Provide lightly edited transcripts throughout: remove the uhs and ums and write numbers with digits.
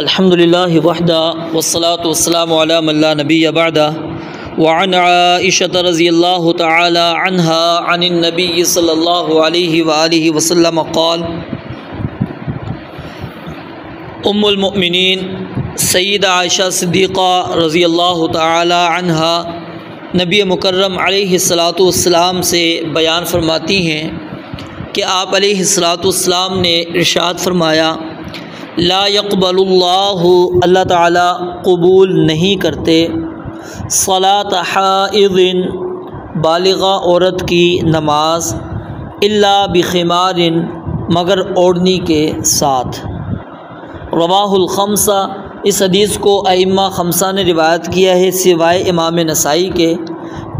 الحمد للہ وحدہ والصلاة والسلام علی من لا نبی بعدہ وعن عائشة رضی اللہ تعالی عنہا عن النبی صلی اللہ علیہ وآلہ وسلم قال ام المؤمنین سیدہ عائشہ صدیقہ رضی اللہ تعالی عنہا نبی مکرم علیہ الصلاۃ والسلام سے بیان فرماتی ہیں کہ آپ علیہ الصلاۃ والسلام نے ارشاد فرمایا لا يقبل اللہ تعالیٰ قبول نہیں کرتے صلاۃ حائض بالغہ عورت کی نماز الا بخمار مگر اوڑھنی کے ساتھ۔ رواہ الخمسہ، اس حدیث کو ائمہ خمسہ نے روایت کیا ہے سوائے امام نسائی کے،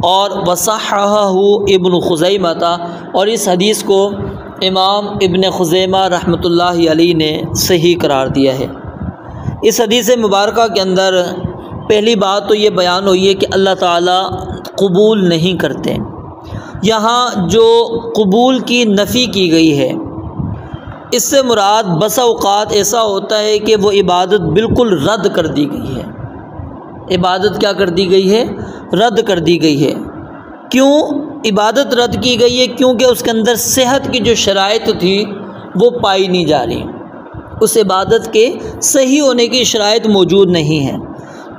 اور وصححہ ابن خزیمہ، اور اس حدیث کو امام ابن خزیمہ رحمۃ اللہ علیہ نے صحیح قرار دیا ہے۔ اس حدیث مبارکہ کے اندر پہلی بات تو یہ بیان ہوئی ہے کہ اللہ تعالیٰ قبول نہیں کرتے۔ یہاں جو قبول کی نفی کی گئی ہے اس سے مراد بسا اوقات ایسا ہوتا ہے کہ وہ عبادت بالکل رد کر دی گئی ہے۔ عبادت کیا کر دی گئی ہے؟ رد کر دی گئی ہے۔ کیوں عبادت رد کی گئی ہے؟ کیونکہ اس کے اندر صحت کی جو شرائط تھی وہ پائی نہیں جا رہی، اس عبادت کے صحیح ہونے کی شرائط موجود نہیں ہیں۔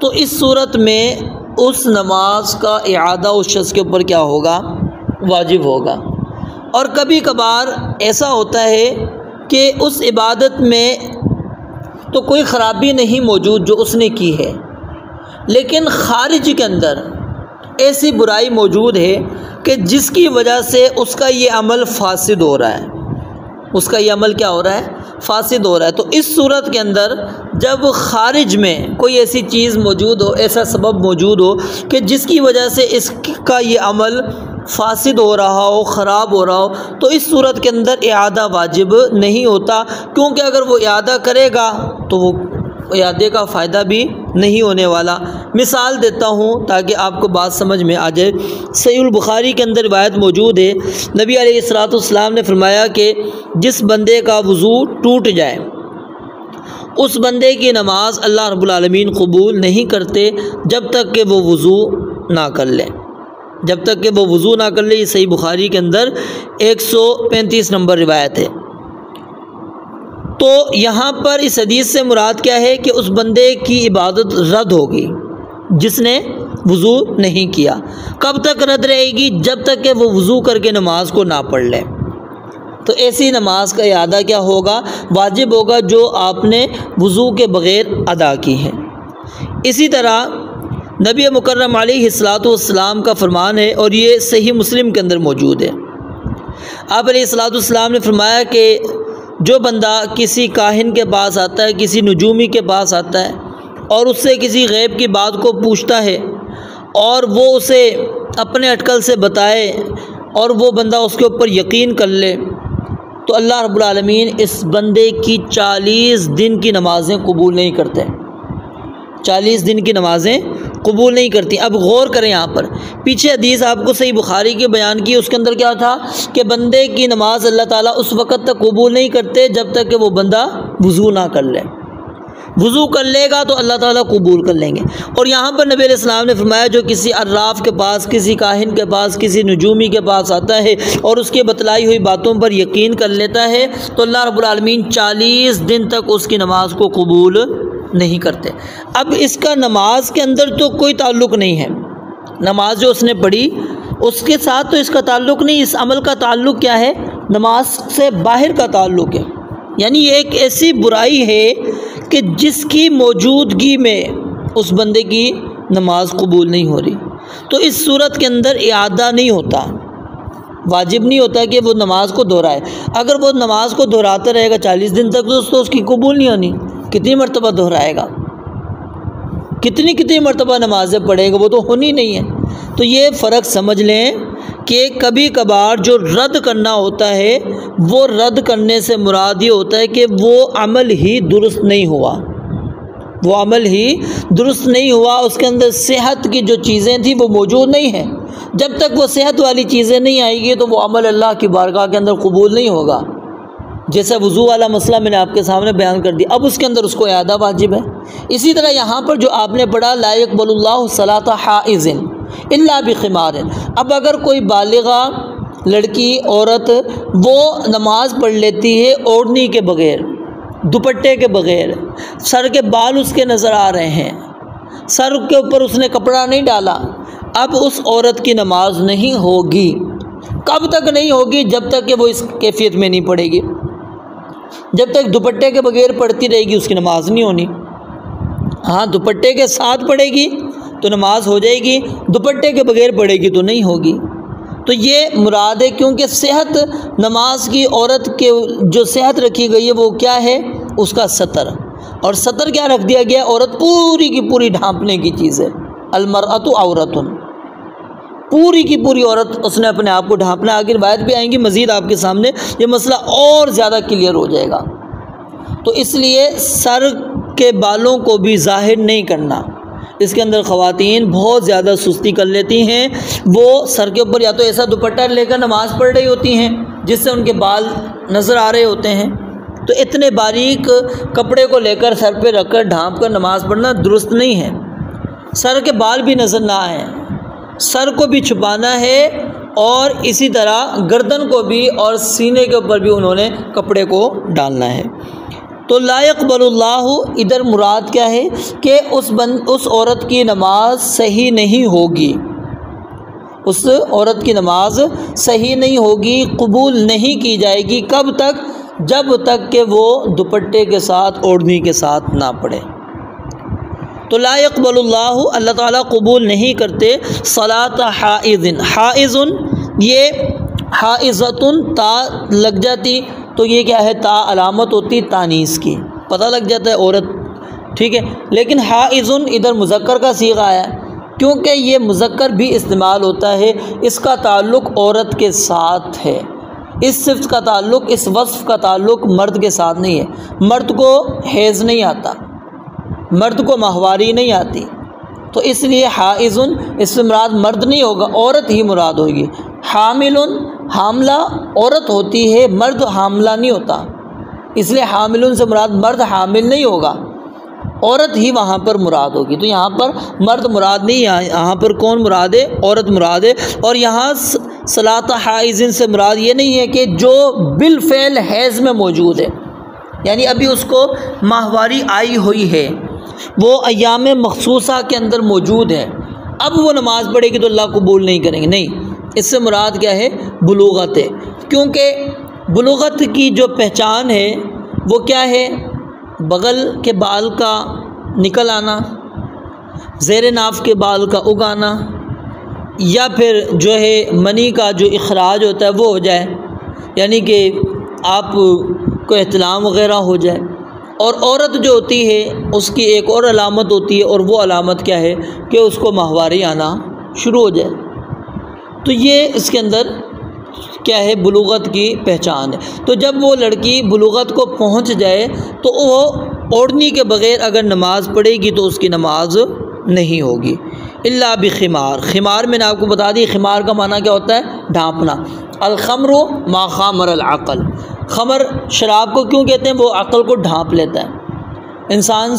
تو اس صورت میں اس نماز کا اعادہ اس شخص کے اوپر کیا ہوگا؟ واجب ہوگا۔ اور کبھی کبھار ایسا ہوتا ہے کہ اس عبادت میں تو کوئی خرابی نہیں موجود جو اس نے کی ہے، لیکن خارج کے اندر ایسی برائی موجود ہے کہ جس کی وجہ سے اس کا یہ عمل فاسد ہو رہا ہے۔ اس کا یہ عمل کیا ہو رہا ہے؟ فاسد ہو رہا ہے۔ تو اس صورت کے اندر جب خارج میں کوئی ایسی چیز موجود ہو، ایسا سبب موجود ہو کہ جس کی وجہ سے اس کا یہ عمل فاسد ہو رہا ہو، خراب ہو رہا ہو، تو اس صورت کے اندر اعادہ واجب نہیں ہوتا، کیونکہ اگر وہ اعادہ کرے گا تو وہ اعادے کا فائدہ بھی نہیں ہونے والا۔ مثال دیتا ہوں تاکہ آپ کو بات سمجھ میں آ جائے۔ صحیح البخاری کے اندر روایت موجود ہے، نبی علیہ الصلوۃ والسلام نے فرمایا کہ جس بندے کا وضو ٹوٹ جائے اس بندے کی نماز اللہ رب العالمین قبول نہیں کرتے جب تک کہ وہ وضو نہ کر لے، جب تک کہ وہ وضو نہ کر لے۔ یہ صحیح بخاری کے اندر 135 نمبر روایت ہے۔ تو یہاں پر اس حدیث سے مراد کیا ہے کہ اس بندے کی عبادت رد ہوگی جس نے وضو نہیں کیا۔ کب تک رد رہے گی؟ جب تک کہ وہ وضو کر کے نماز کو نہ پڑھ لے۔ تو ایسی نماز کا اعادہ کیا ہوگا؟ واجب ہوگا جو آپ نے وضو کے بغیر ادا کی ہے۔ اسی طرح نبی مکرم علیہ الصلوۃ والسلام کا فرمان ہے، اور یہ صحیح مسلم کے اندر موجود ہے۔ آپ علیہ الصلوۃ والسلام نے فرمایا کہ جو بندہ کسی کاہن کے پاس آتا ہے، کسی نجومی کے پاس آتا ہے اور اس سے کسی غیب کی بات کو پوچھتا ہے اور وہ اسے اپنے اٹکل سے بتائے اور وہ بندہ اس کے اوپر یقین کر لے، تو اللہ رب العالمین اس بندے کی 40 دن کی نمازیں قبول نہیں کرتے۔ 40 دن کی نمازیں قبول نہیں کرتی۔ اب غور کریں، یہاں پر پیچھے حدیث آپ کو صحیح بخاری کی بیان کی، اس کے اندر کیا تھا کہ بندے کی نماز اللہ تعالیٰ اس وقت تک قبول نہیں کرتے جب تک کہ وہ بندہ وضو نہ کر لے۔ وضو کر لے گا تو اللہ تعالیٰ قبول کر لیں گے۔ اور یہاں پر نبی علیہ السلام نے فرمایا جو کسی عراف کے پاس، کسی کاہن کے پاس، کسی نجومی کے پاس آتا ہے اور اس کی بتلائی ہوئی باتوں پر یقین کر لیتا ہے تو اللہ رب العالمین 40 دن تک اس کی نماز کو قبول نہیں کرتے۔ اب اس کا نماز کے اندر تو کوئی تعلق نہیں ہے، نماز جو اس نے پڑھی اس کے ساتھ تو اس کا تعلق نہیں، اس عمل کا تعلق کیا ہے؟ نماز سے باہر کا تعلق ہے۔ یعنی یہ ایک ایسی برائی ہے کہ جس کی موجودگی میں اس بندے کی نماز قبول نہیں ہو رہی، تو اس صورت کے اندر اعادہ نہیں ہوتا، واجب نہیں ہوتا کہ وہ نماز کو دہرائے۔ اگر وہ نماز کو دہراتا رہے گا 40 دن تک تو اس کی قبول نہیں ہونی۔ کتنی مرتبہ دہرائے گا؟ کتنی مرتبہ نمازیں پڑھے گا؟ وہ تو ہونی نہیں ہے۔ تو یہ فرق سمجھ لیں کہ کبھی کبھار جو رد کرنا ہوتا ہے وہ رد کرنے سے مراد یہ ہوتا ہے کہ وہ عمل ہی درست نہیں ہوا، وہ عمل ہی درست نہیں ہوا، اس کے اندر صحت کی جو چیزیں تھیں وہ موجود نہیں ہیں۔ جب تک وہ صحت والی چیزیں نہیں آئیں گی تو وہ عمل اللہ کی بارگاہ کے اندر قبول نہیں ہوگا۔ جیسا وضو والا مسئلہ میں نے آپ کے سامنے بیان کر دیا، اب اس کے اندر اس کو اعادہ واجب ہے۔ اسی طرح یہاں پر جو آپ نے پڑھا لا یقبل اللہ صلاۃ حائض الا بخمار، اب اگر کوئی بالغہ لڑکی عورت وہ نماز پڑھ لیتی ہے اوڑھنی کے بغیر، دوپٹے کے بغیر، سر کے بال اس کے نظر آ رہے ہیں، سر کے اوپر اس نے کپڑا نہیں ڈالا، اب اس عورت کی نماز نہیں ہوگی۔ کب تک نہیں ہوگی؟ جب تک کہ وہ اس کیفیت میں نہیں پڑھے گی۔ جب تک دوپٹے کے بغیر پڑھتی رہے گی اس کی نماز نہیں ہونی۔ ہاں دوپٹے کے ساتھ پڑھے گی تو نماز ہو جائے گی، دوپٹے کے بغیر پڑھے گی تو نہیں ہوگی۔ تو یہ مراد ہے، کیونکہ صحت نماز کی عورت کے جو صحت رکھی گئی ہے وہ کیا ہے؟ اس کا ستر، اور ستر کیا رکھ دیا گیا؟ عورت پوری کی پوری ڈھانپنے کی چیز ہے۔ المرأۃ عورۃ، پوری کی پوری عورت اس نے اپنے آپ کو ڈھانپنا۔ آگے روایت بھی آئیں گی مزید آپ کے سامنے، یہ مسئلہ اور زیادہ کلیئر ہو جائے گا۔ تو اس لیے سر کے بالوں کو بھی ظاہر نہیں کرنا۔ اس کے اندر خواتین بہت زیادہ سستی کر لیتی ہیں، وہ سر کے اوپر یا تو ایسا دوپٹہ لے کر نماز پڑھ رہی ہوتی ہیں جس سے ان کے بال نظر آ رہے ہوتے ہیں، تو اتنے باریک کپڑے کو لے کر سر پہ رکھ کر ڈھانپ کر نماز پڑھنا درست نہیں ہے۔ سر کے بال بھی نظر نہ آئیں، سر کو بھی چھپانا ہے، اور اسی طرح گردن کو بھی اور سینے کے اوپر بھی انہوں نے کپڑے کو ڈالنا ہے۔ تو لا یقبل اللہ ادھر مراد کیا ہے کہ اس عورت کی نماز صحیح نہیں ہوگی، اس عورت کی نماز صحیح نہیں ہوگی، قبول نہیں کی جائے گی۔ کب تک؟ جب تک کہ وہ دوپٹے کے ساتھ اوڑھنی کے ساتھ نہ پڑھے۔ تو لا یقبل اللہ، اللہ تعالیٰ قبول نہیں کرتے صلاۃ حائض۔ حائض یہ حائضۃ تا لگ جاتی تو یہ کیا ہے؟ تا علامت ہوتی تانیث کی، پتہ لگ جاتا ہے عورت، ٹھیک ہے۔ لیکن حائض ادھر مذکر کا صیغہ آیا کیونکہ یہ مذکر بھی استعمال ہوتا ہے، اس کا تعلق عورت کے ساتھ ہے، اس صفت کا تعلق، اس وصف کا تعلق مرد کے ساتھ نہیں ہے۔ مرد کو حیض نہیں آتا، مرد کو ماہواری نہیں آتی، تو اس لیے حائض اس سے مراد مرد نہیں ہوگا، عورت ہی مراد ہوگی۔ حامل، حاملہ عورت ہوتی ہے، مرد حاملہ نہیں ہوتا، اس لیے حامل سے مراد مرد حامل نہیں ہوگا، عورت ہی وہاں پر مراد ہوگی۔ تو یہاں پر مرد مراد نہیں، یہاں پر کون مراد ہے؟ عورت مراد ہے۔ اور یہاں صلاۃ حائض سے مراد یہ نہیں ہے کہ جو بالفعل حیض میں موجود ہے، یعنی ابھی اس کو ماہواری آئی ہوئی ہے، وہ ایام مخصوصہ کے اندر موجود ہے، اب وہ نماز پڑھے گی تو اللہ قبول نہیں کریں گے، نہیں، اس سے مراد کیا ہے؟ بلوغت ہے، کیونکہ بلوغت کی جو پہچان ہے وہ کیا ہے؟ بغل کے بال کا نکل آنا، زیر ناف کے بال کا اگانا، یا پھر جو ہے منی کا جو اخراج ہوتا ہے وہ ہو جائے، یعنی کہ آپ کو احتلام وغیرہ ہو جائے۔ اور عورت جو ہوتی ہے اس کی ایک اور علامت ہوتی ہے، اور وہ علامت کیا ہے؟ کہ اس کو ماہواری آنا شروع ہو جائے۔ تو یہ اس کے اندر کیا ہے؟ بلوغت کی پہچان ہے۔ تو جب وہ لڑکی بلوغت کو پہنچ جائے تو وہ اوڑھنی کے بغیر اگر نماز پڑھے گی تو اس کی نماز نہیں ہوگی، الا بخمار۔ خمار میں نے آپ کو بتا دی، خمار کا معنی کیا ہوتا ہے؟ ڈھانپنا۔ الخمر ما خامر العقل، خمر شراب کو کیوں کہتے ہیں؟ وہ عقل کو ڈھانپ لیتا ہے۔ انسان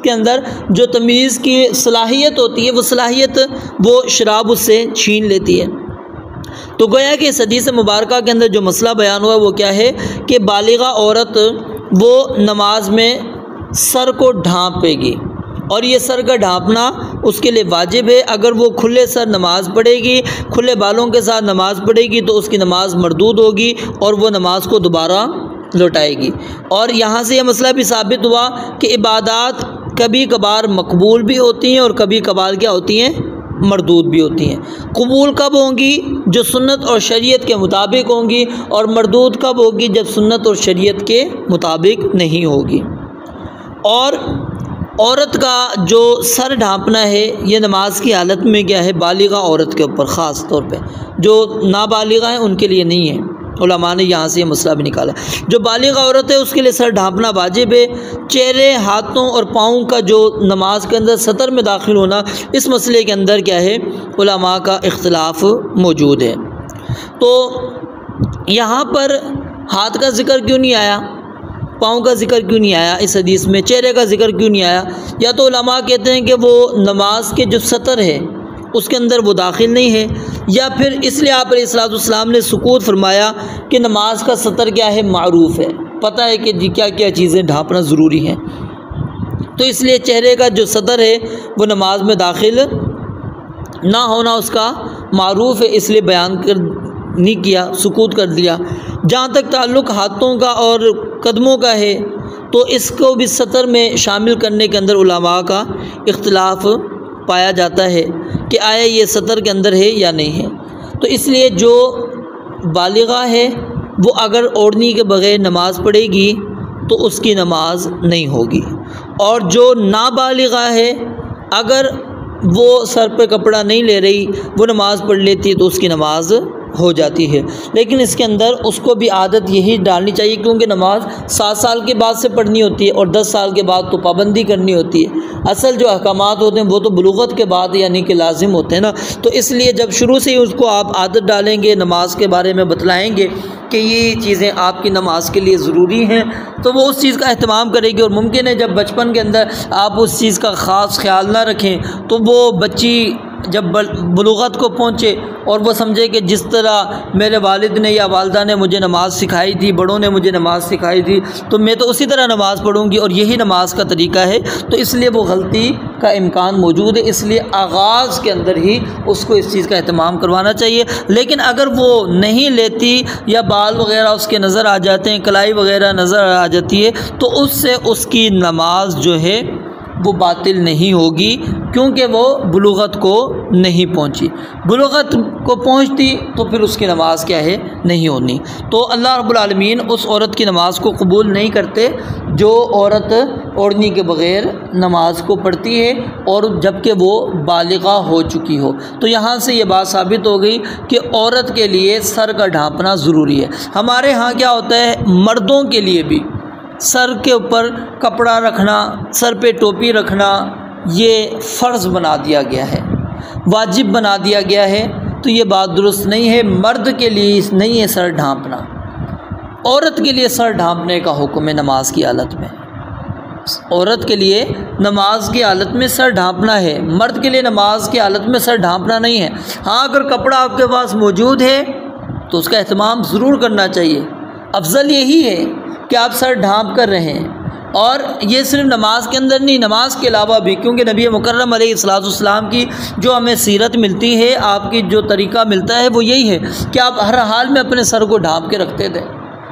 کے اندر جو تمیز کی صلاحیت ہوتی ہے وہ صلاحیت وہ شراب اس سے چھین لیتی ہے۔ تو گویا کہ اس حدیث مبارکہ کے اندر جو مسئلہ بیان ہوا وہ کیا ہے کہ بالغہ عورت وہ نماز میں سر کو ڈھانپے گی، اور یہ سر کا ڈھانپنا اس کے لیے واجب ہے۔ اگر وہ کھلے سر نماز پڑھے گی، کھلے بالوں کے ساتھ نماز پڑھے گی تو اس کی نماز مردود ہوگی اور وہ نماز کو دوبارہ لوٹائے گی۔ اور یہاں سے یہ مسئلہ بھی ثابت ہوا کہ عبادات کبھی کبھار مقبول بھی ہوتی ہیں اور کبھی کبھار کیا ہوتی ہیں؟ مردود بھی ہوتی ہیں۔ قبول کب ہوں گی؟ جو سنت اور شریعت کے مطابق ہوں گی، اور مردود کب ہوگی؟ جب سنت اور شریعت کے مطابق نہیں ہوگی۔ اور عورت کا جو سر ڈھانپنا ہے یہ نماز کی حالت میں کیا ہے؟ بالغہ عورت کے اوپر خاص طور پہ، جو نابالغہ ہیں ان کے لیے نہیں ہے۔ علماء نے یہاں سے یہ مسئلہ بھی نکالا، جو بالغہ عورت ہے اس کے لیے سر ڈھانپنا واجب ہے۔ چہرے، ہاتھوں اور پاؤں کا جو نماز کے اندر سطر میں داخل ہونا، اس مسئلے کے اندر کیا ہے؟ علماء کا اختلاف موجود ہے۔ تو یہاں پر ہاتھ کا ذکر کیوں نہیں آیا؟ پاؤں کا ذکر کیوں نہیں آیا اس حدیث میں؟ چہرے کا ذکر کیوں نہیں آیا؟ یا تو علماء کہتے ہیں کہ وہ نماز کے جو سطر ہے اس کے اندر وہ داخل نہیں ہے، یا پھر اس لیے آپ علیہ الصلوۃ والسلام نے سکوت فرمایا کہ نماز کا سطر کیا ہے؟ معروف ہے، پتہ ہے کہ کیا کیا چیزیں ڈھانپنا ضروری ہیں، تو اس لیے چہرے کا جو سطر ہے وہ نماز میں داخل نہ ہونا اس کا معروف ہے، اس لیے بیان نہیں کیا، سکوت کر دیا۔ جہاں تک تعلق ہاتھوں کا اور قدموں کا ہے تو اس کو بھی سطر میں شامل کرنے کے اندر علماء کا اختلاف پایا جاتا ہے کہ آیا یہ سطر کے اندر ہے یا نہیں ہے۔ تو اس لیے جو بالغہ ہے وہ اگر اوڑھنی کے بغیر نماز پڑھے گی تو اس کی نماز نہیں ہوگی، اور جو نابالغہ ہے اگر وہ سر پہ کپڑا نہیں لے رہی، وہ نماز پڑھ لیتی ہے تو اس کی نماز ہو جاتی ہے۔ لیکن اس کے اندر اس کو بھی عادت یہی ڈالنی چاہیے، کیونکہ نماز 7 سال کے بعد سے پڑھنی ہوتی ہے اور 10 سال کے بعد تو پابندی کرنی ہوتی ہے۔ اصل جو احکامات ہوتے ہیں وہ تو بلوغت کے بعد یعنی کہ لازم ہوتے ہیں نا، تو اس لیے جب شروع سے ہی اس کو آپ عادت ڈالیں گے، نماز کے بارے میں بتلائیں گے کہ یہ چیزیں آپ کی نماز کے لیے ضروری ہیں، تو وہ اس چیز کا اہتمام کرے گی۔ اور ممکن ہے جب بچپن کے اندر آپ اس چیز کا خاص خیال نہ رکھیں تو وہ بچی جب بلوغت کو پہنچے اور وہ سمجھے کہ جس طرح میرے والد نے یا والدہ نے مجھے نماز سکھائی تھی، بڑوں نے مجھے نماز سکھائی تھی، تو میں تو اسی طرح نماز پڑھوں گی اور یہی نماز کا طریقہ ہے، تو اس لیے وہ غلطی کا امکان موجود ہے۔ اس لیے آغاز کے اندر ہی اس کو اس چیز کا اہتمام کروانا چاہیے۔ لیکن اگر وہ نہیں لیتی یا بال وغیرہ اس کے نظر آ جاتے ہیں، کلائی وغیرہ نظر آ جاتی ہے، تو اس سے اس کی نماز جو ہے وہ باطل نہیں ہوگی، کیونکہ وہ بلوغت کو نہیں پہنچی۔ بلوغت کو پہنچتی تو پھر اس کی نماز کیا ہے؟ نہیں ہونی۔ تو اللہ رب العالمین اس عورت کی نماز کو قبول نہیں کرتے جو عورت اوڑھنی کے بغیر نماز کو پڑھتی ہے اور جب کہ وہ بالغہ ہو چکی ہو۔ تو یہاں سے یہ بات ثابت ہو گئی کہ عورت کے لیے سر کا ڈھانپنا ضروری ہے۔ ہمارے ہاں کیا ہوتا ہے، مردوں کے لیے بھی سر کے اوپر کپڑا رکھنا، سر پہ ٹوپی رکھنا یہ فرض بنا دیا گیا ہے، واجب بنا دیا گیا ہے، تو یہ بات درست نہیں ہے۔ مرد کے لیے نہیں ہے سر ڈھانپنا، عورت کے لیے سر ڈھانپنے کا حکم ہے نماز کی حالت میں۔ عورت کے لیے نماز کی حالت میں سر ڈھانپنا ہے، مرد کے لیے نماز کی حالت میں سر ڈھانپنا نہیں ہے۔ ہاں اگر کپڑا آپ کے پاس موجود ہے تو اس کا اہتمام ضرور کرنا چاہیے، افضل یہی ہے کہ آپ سر ڈھانپ کر رہیں۔ اور یہ صرف نماز کے اندر نہیں، نماز کے علاوہ بھی، کیونکہ نبی مکرم علیہ الصلوۃ والسلام کی جو ہمیں سیرت ملتی ہے، آپ کی جو طریقہ ملتا ہے وہ یہی ہے کہ آپ ہر حال میں اپنے سر کو ڈھانپ کے رکھتے تھے۔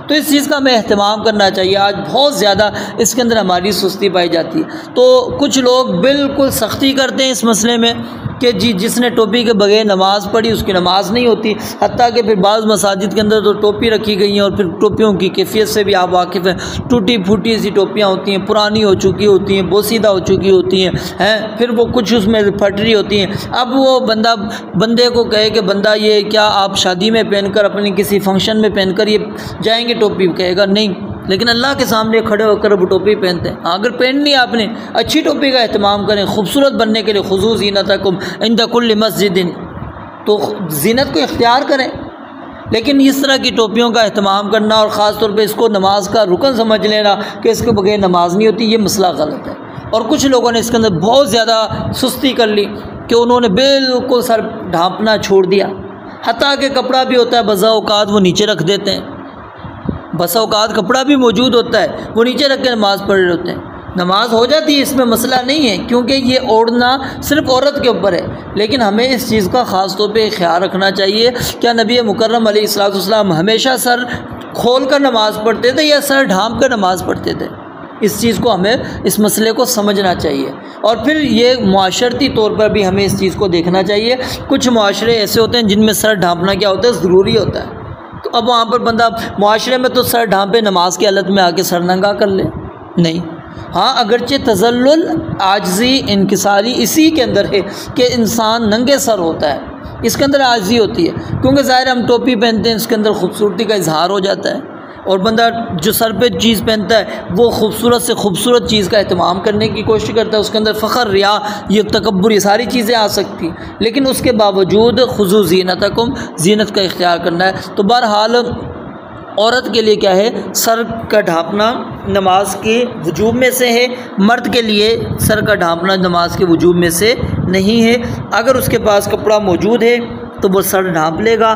تو اس چیز کا ہمیں اہتمام کرنا چاہیے۔ آج بہت زیادہ اس کے اندر ہماری سستی پائی جاتی ہے، تو کچھ لوگ بالکل سختی کرتے ہیں اس مسئلے میں کہ جس نے ٹوپی کے بغیر نماز پڑھی اس کی نماز نہیں ہوتی، حتیٰ کہ پھر بعض مساجد کے اندر تو ٹوپی رکھی گئی ہیں اور پھر ٹوپیوں کی کیفیت سے بھی آپ واقف ہیں، ٹوٹی پھوٹی سی ٹوپیاں ہوتی ہیں، پرانی ہو چکی ہوتی ہیں، بوسیدہ ہو چکی ہوتی ہیں، پھر وہ کچھ اس میں پھٹ رہی ہوتی ہیں۔ اب وہ بندے کو کہے کہ بندہ یہ کیا آپ شادی میں پہن کر، اپنی کسی فنکشن میں پہن کر یہ جائیں گے ٹوپی؟ کہے گا نہیں، لیکن اللہ کے سامنے کھڑے ہو کر وہ ٹوپی پہنتے ہیں۔ اگر پہننی ہے آپ نے اچھی ٹوپی کا اہتمام کریں، خوبصورت بننے کے لیے خذوا زینتکم عند کل مسجد، تو زینت کو اختیار کریں، لیکن اس طرح کی ٹوپیوں کا اہتمام کرنا اور خاص طور پہ اس کو نماز کا رکن سمجھ لینا کہ اس کے بغیر نماز نہیں ہوتی، یہ مسئلہ غلط ہے۔ اور کچھ لوگوں نے اس کے اندر بہت زیادہ سستی کر لی کہ انہوں نے بالکل سر ڈھانپنا چھوڑ دیا، حتیٰ کہ کپڑا بھی ہوتا ہے بعض اوقات وہ نیچے رکھ دیتے ہیں، بس اوقات کپڑا بھی موجود ہوتا ہے وہ نیچے رکھ کے نماز پڑھ رہے ہوتے ہیں۔ نماز ہو جاتی ہے، اس میں مسئلہ نہیں ہے، کیونکہ یہ اوڑھنا صرف عورت کے اوپر ہے، لیکن ہمیں اس چیز کا خاص طور پہ خیال رکھنا چاہیے۔ کیا نبی مکرم علیہ الصلوۃ والسلام ہمیشہ سر کھول کر نماز پڑھتے تھے یا سر ڈھانپ کر نماز پڑھتے تھے؟ اس چیز کو ہمیں، اس مسئلے کو سمجھنا چاہیے۔ اور پھر یہ معاشرتی طور پر بھی ہمیں اس چیز کو دیکھنا چاہیے۔ کچھ معاشرے ایسے ہوتے ہیں جن میں سر ڈھانپنا کیا ہوتا ہے؟ ضروری ہوتا ہے، تو اب وہاں پر بندہ معاشرے میں تو سر ڈھانپے، نماز کی حالت میں آ کے سر ننگا کر لے، نہیں۔ ہاں اگرچہ تذلل، عاجزی، انکساری اسی کے اندر ہے کہ انسان ننگے سر ہوتا ہے، اس کے اندر عاجزی ہوتی ہے، کیونکہ ظاہر ہم ٹوپی پہنتے ہیں، اس کے اندر خوبصورتی کا اظہار ہو جاتا ہے، اور بندہ جو سر پہ چیز پہنتا ہے وہ خوبصورت سے خوبصورت چیز کا اہتمام کرنے کی کوشش کرتا ہے، اس کے اندر فخر، ریا، یہ تکبر، یہ ساری چیزیں آ سکتی، لیکن اس کے باوجود خذوا زینتکم، زینت کا اختیار کرنا ہے۔ تو بہرحال عورت کے لیے کیا ہے، سر کا ڈھانپنا نماز کے وجوب میں سے ہے، مرد کے لیے سر کا ڈھانپنا نماز کے وجوب میں سے نہیں ہے۔ اگر اس کے پاس کپڑا موجود ہے تو وہ سر ڈھانپ لے گا،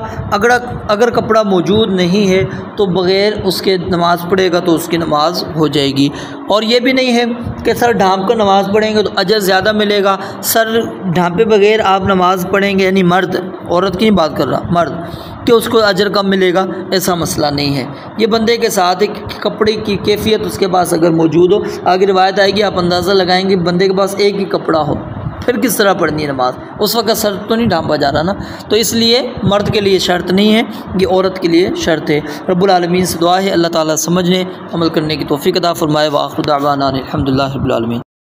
اگر کپڑا موجود نہیں ہے تو بغیر اس کے نماز پڑھے گا تو اس کی نماز ہو جائے گی۔ اور یہ بھی نہیں ہے کہ سر ڈھانپ کر نماز پڑھیں گے تو اجر زیادہ ملے گا، سر ڈھانپے بغیر آپ نماز پڑھیں گے، یعنی مرد، عورت کی نہیں بات کر رہا، مرد، کہ اس کو اجر کم ملے گا، ایسا مسئلہ نہیں ہے۔ یہ بندے کے ساتھ ایک کپڑے کی کیفیت اس کے پاس اگر موجود ہو، آگے روایت آئے گی، آپ اندازہ لگائیں گے بندے کے پاس ایک ہی کپڑا ہو، پھر کس طرح پڑھنی ہے نماز، اس وقت سر تو نہیں ڈھانپا جا رہا نا، تو اس لیے مرد کے لیے شرط نہیں ہے، یہ عورت کے لیے شرط ہے۔ رب العالمین سے دعا ہے اللہ تعالیٰ سمجھنے عمل کرنے کی توفیق عطا فرمائے۔ وآخر دعوانا الحمدللہ رب العالمین۔